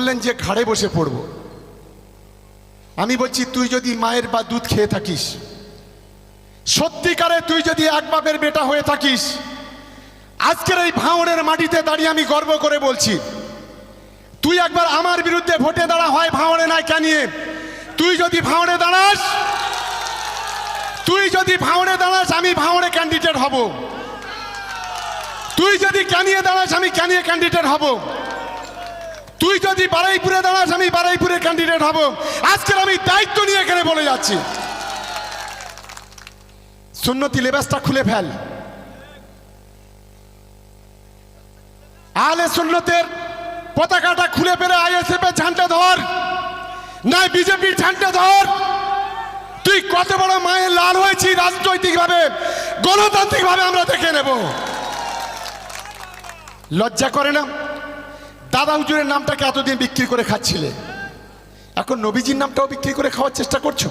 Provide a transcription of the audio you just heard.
বললেন যে ঘাড়ে বসে পড়ব। আমি বলছি তুই যদি মায়ের বা দুধ খেয়ে থাকিস, সত্যিকারে তুই যদি এক বাপের বেটা হয়ে থাকিস, আজকের এই ভাঙড়ের মাটিতে দাঁড়িয়ে আমি গর্ব করে বলছি, তুই একবার আমার বিরুদ্ধে ভোটে দাঁড়া, হয় ভাঙড়ে নয় ক্যানিয়ে। তুই যদি ভাঙড়ে দাঁড়াস, আমি ভাঙড়ে ক্যান্ডিডেট হব। তুই যদি ক্যানিয়ে দাঁড়াস, আমি ক্যানিয়ে ক্যান্ডিডেট হব। তুই যদি বারুইপুরে দাঁড়াস, আমি বারুইপুরে ক্যান্ডিডেট হব। আজকের আমি দায়িত্ব নিয়ে এখানে বলে যাচ্ছি, সুন্নতি লেবাসটা খুলে ফেল। আহলে সুন্নতের পতাকাটা খুলে ফেলে আইএসএফ এর ঝান্ডা ধর, না বিজেপির ঝান্ডা ধর। তুই কত বড় মায়ের লাল হয়েছি, রাজনৈতিকভাবে গণতান্ত্রিকভাবে আমরা দেখে নেব। লজ্জা করে না? দাদা হুজুরের নামটাকে এতদিন বিক্রি করে খাচ্ছিলে, এখন নবীজির নামটাও বিক্রি করে খাওয়ার চেষ্টা করছো।